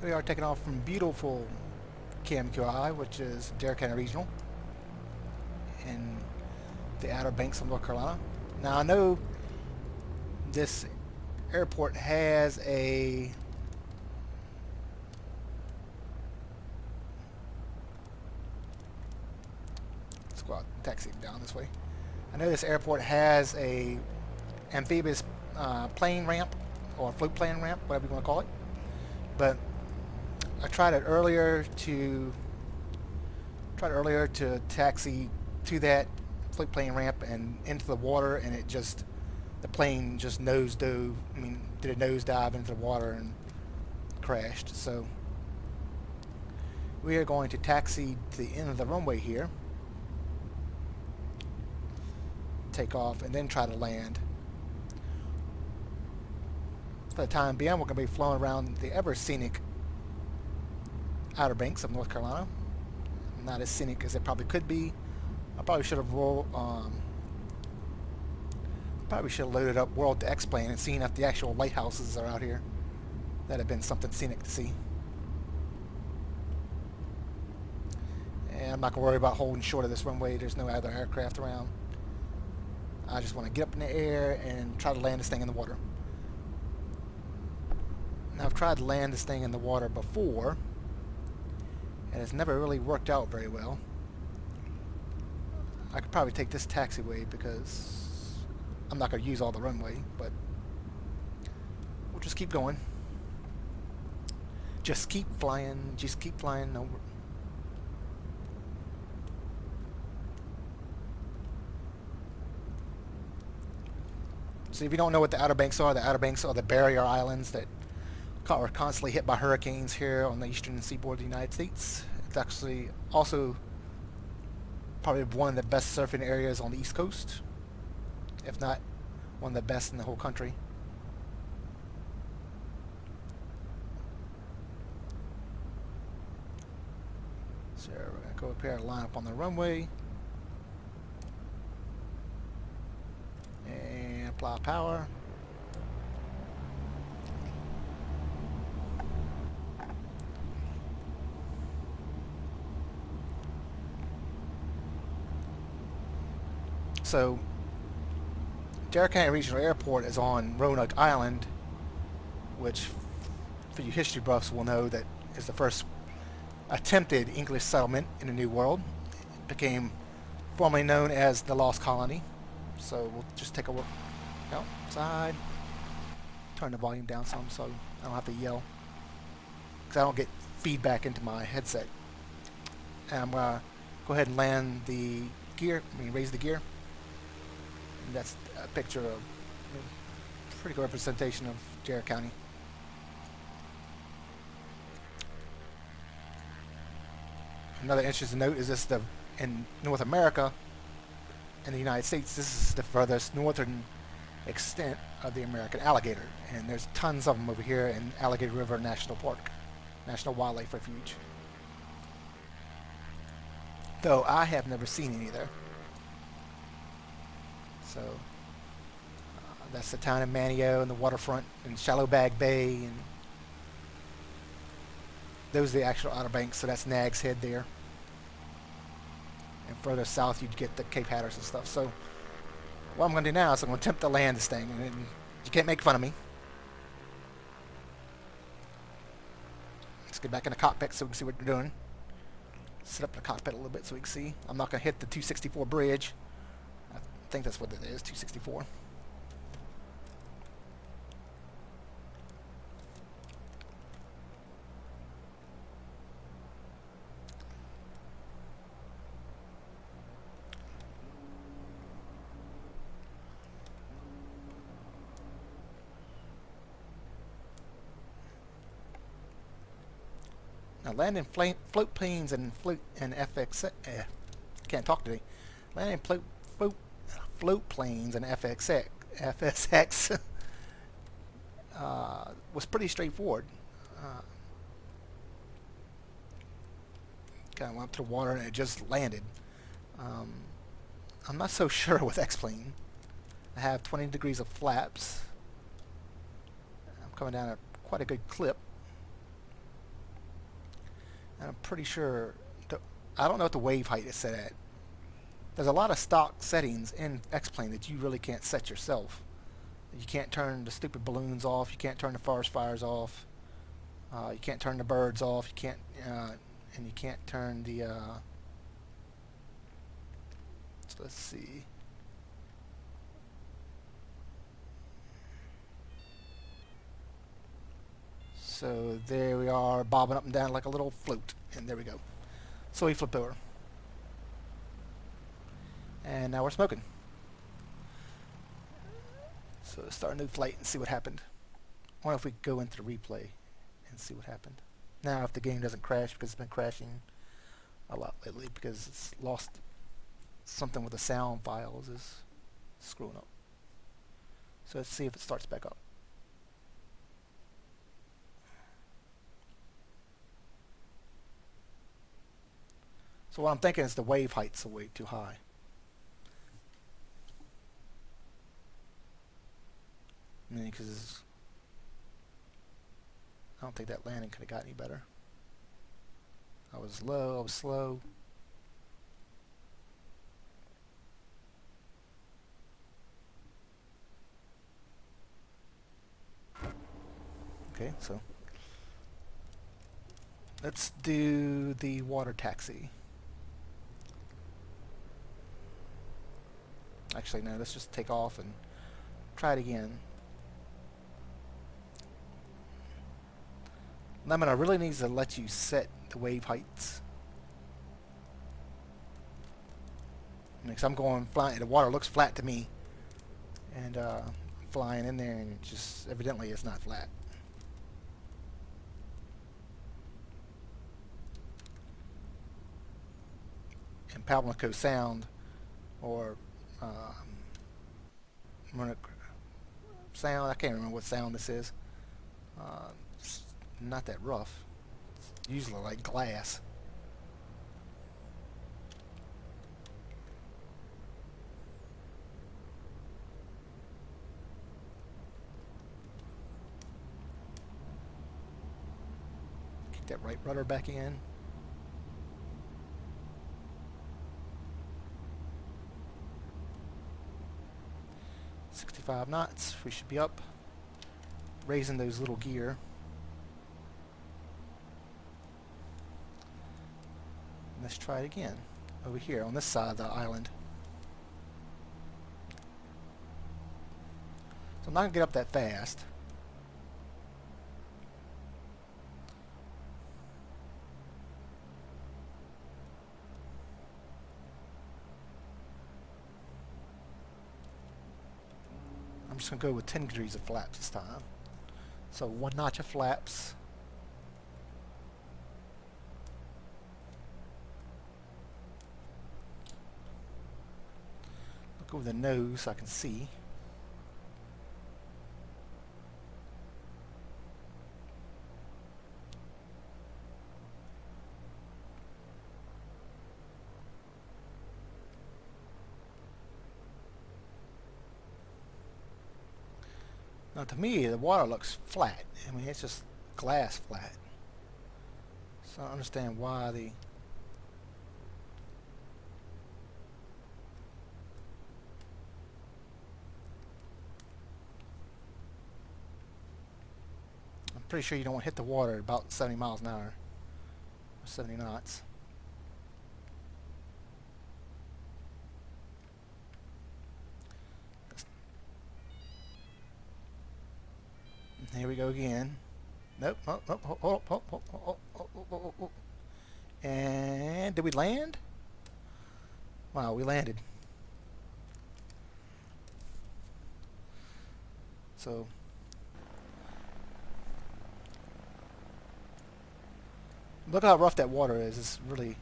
We are taking off from beautiful KMQI, which is Dare County Regional in the Outer Banks of North Carolina. Now I know this airport has a squad taxi down this way. I know this airport has a amphibious plane ramp or float plane ramp, whatever you want to call it. But I tried it earlier to taxi to that float plane ramp and into the water, and the plane just did a nosedive into the water and crashed. So we are going to taxi to the end of the runway here, take off, and then try to land. For the time being, we're going to be flowing around the ever scenic Outer Banks of North Carolina. Not as scenic as it probably could be. I probably should have loaded up World to X-Plane and seen if the actual lighthouses are out here. That'd have been something scenic to see. And I'm not going to worry about holding short of this runway. There's no other aircraft around. I just want to get up in the air and try to land this thing in the water. Now I've tried to land this thing in the water before, and it's never really worked out very well. I could probably take this taxiway because I'm not going to use all the runway, but we'll just keep going. Just keep flying, over. So if you don't know what the Outer Banks are the barrier islands that are constantly hit by hurricanes here on the eastern seaboard of the United States. It's actually also probably one of the best surfing areas on the East Coast, if not one of the best in the whole country. So we're going to go up here and line up on the runway and apply power. So, Dare County Regional Airport is on Roanoke Island, which, for you history buffs, will know that is the first attempted English settlement in the New World. It became formerly known as the Lost Colony. So we'll just take a look outside, turn the volume down some so I don't have to yell, because I don't get feedback into my headset. And I'm going to go ahead and land the gear, raise the gear. And that's a picture of pretty good representation of Dare County. Another interesting note is this: in North America, in the United States, this is the furthest northern extent of the American alligator, and there's tons of them over here in Alligator River National Park, National Wildlife Refuge. Though I have never seen any there. So that's the town of Manio and the waterfront and Shallow Bag Bay, and those are the actual Outer Banks. So that's Nag's Head there, and further south you'd get the Cape Hatteras and stuff. So what I'm going to do now is I'm going to attempt to land this thing, and you can't make fun of me. Let's get back in the cockpit so we can see what we're doing. Set up the cockpit a little bit so we can see. I'm not going to hit the 264 bridge. I think that's what it is, 264. Now landing float planes and FX. Can't talk today. Landing float planes and FSX was pretty straightforward. Kind of went up to the water and it just landed. I'm not so sure with X-Plane. I have 20 degrees of flaps. I'm coming down at quite a good clip. I'm pretty sure, I don't know what the wave height is set at. There's a lot of stock settings in X-Plane that you really can't set yourself. You can't turn the stupid balloons off. You can't turn the forest fires off. You can't turn the birds off. You can't, and you can't turn the. So let's see. So there we are, bobbing up and down like a little float, and there we go. So we flipped over, and now we're smoking. So let's start a new flight and see what happened. I wonder if we could go into the replay and see what happened. Now if the game doesn't crash, because it's been crashing a lot lately because it's lost something with the sound files is screwing up. So let's see if it starts back up. So what I'm thinking is the wave heights are way too high. I mean, because I don't think that landing could have got any better. I was low, I was slow. Okay, so let's do the water taxi. Actually, no, let's just take off and try it again. Lemon really needs to let you set the wave heights. Because I'm going flying, the water looks flat to me, and flying in there, and it just evidently it's not flat. And Pamlico sound, or sound, I can't remember what sound this is. It's not that rough. It's usually like glass. Kick that right rudder back in. .65 knots. We should be up. Raising those little gear. Let's try it again. Over here on this side of the island. So I'm not going to get up that fast. I'm just going to go with 10 degrees of flaps this time. So 1 notch of flaps. Look over the nose so I can see. Now to me the water looks flat. I mean it's just glass flat. So I don't understand why the I'm pretty sure you don't want to hit the water at about 70 miles an hour. Or 70 knots. Here we go again. Nope. Oh. And did we land? Wow, we landed. So look how rough that water is. It's really.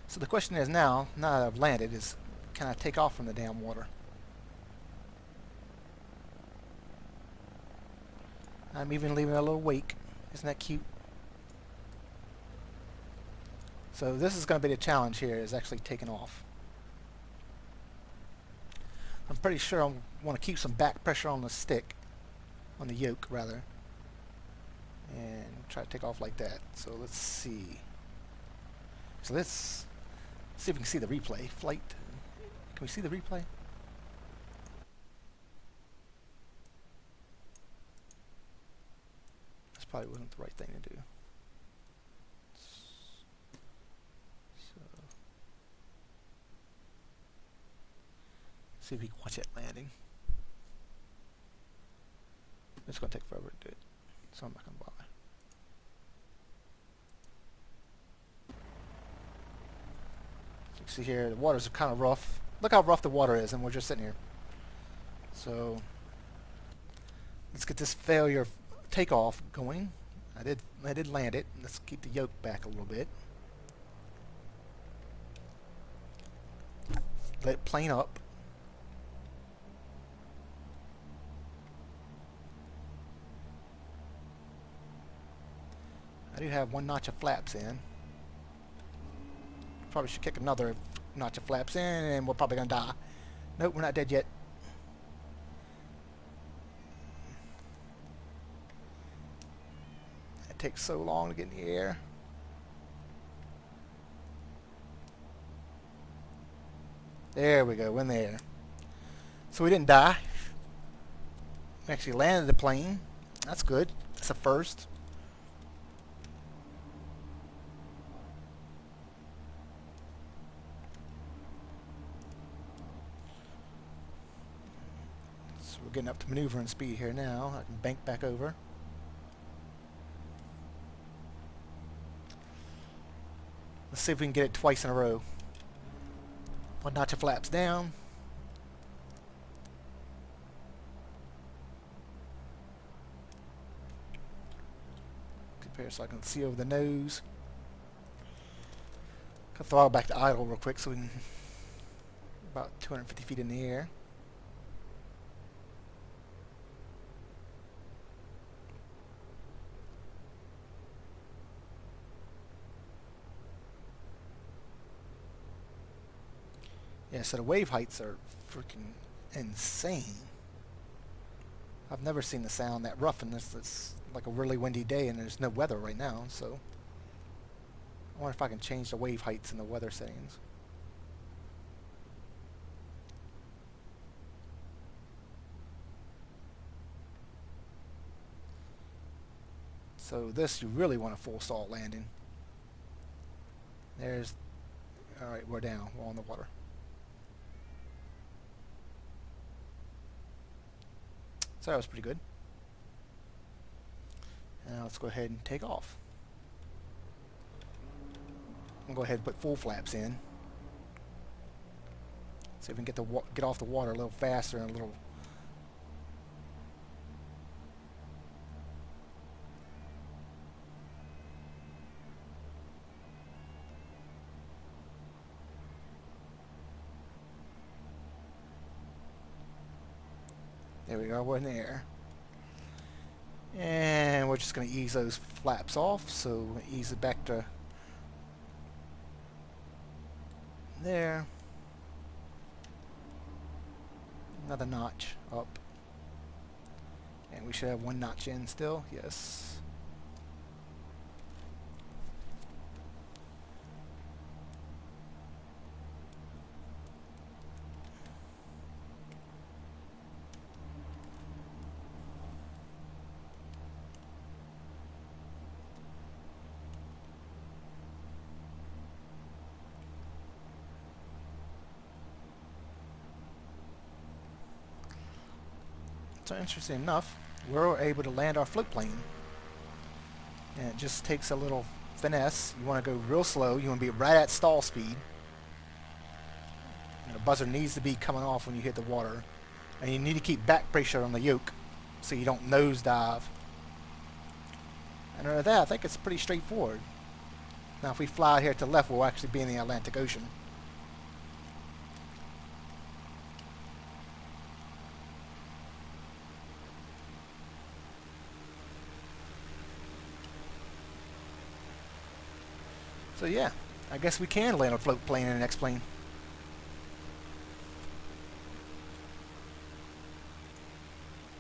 So the question is now that I've landed, is can I take off from the damn water? I'm even leaving a little wake. Isn't that cute? So this is going to be the challenge here, is actually taking off. I'm pretty sure I want to keep some back pressure on the stick, on the yoke rather. and try to take off like that. So let's see. So let's see if we can see the replay. Flight. Can we see the replay? This probably wasn't the right thing to do. So, see if we can watch that landing. It's going to take forever to do it, so I'm not going to bother. So you can see here, the waters are kind of rough. Look how rough the water is, and we're just sitting here. So let's get this failure takeoff going. I did land it. Let's keep the yoke back a little bit. Let it plane up. I do have one notch of flaps in. Probably should kick another notch of flaps in, and we're probably gonna die. Nope, we're not dead yet. It takes so long to get in the air. There we go, in the air. So we didn't die. We actually landed the plane. That's good. That's a first. So we're getting up to maneuvering speed here now. I can bank back over. Let's see if we can get it twice in a row. One notch of flaps down. Compare so I can see over the nose. Can throttle back to idle real quick so we can about 250 feet in the air. Yeah, so the wave heights are freaking insane. I've never seen the sound that rough in this. It's like a really windy day and there's no weather right now, so I wonder if I can change the wave heights in the weather settings. So this, you really want a full stall landing. There's, alright, we're down, we're on the water. So that was pretty good. Now let's go ahead and take off. I'm going to go ahead and put full flaps in. See if we can get off the water a little faster and a little. There we go, we're in the air. And we're just going to ease those flaps off, so ease it back to there. Another notch up. And we should have one notch in still, yes. So interesting enough, we're able to land our float plane. And it just takes a little finesse. You want to go real slow. You want to be right at stall speed. And the buzzer needs to be coming off when you hit the water. And you need to keep back pressure on the yoke so you don't nosedive. And other than that, I think it's pretty straightforward. Now if we fly here to the left, we'll actually be in the Atlantic Ocean. So yeah, I guess we can land a float plane in an X-plane.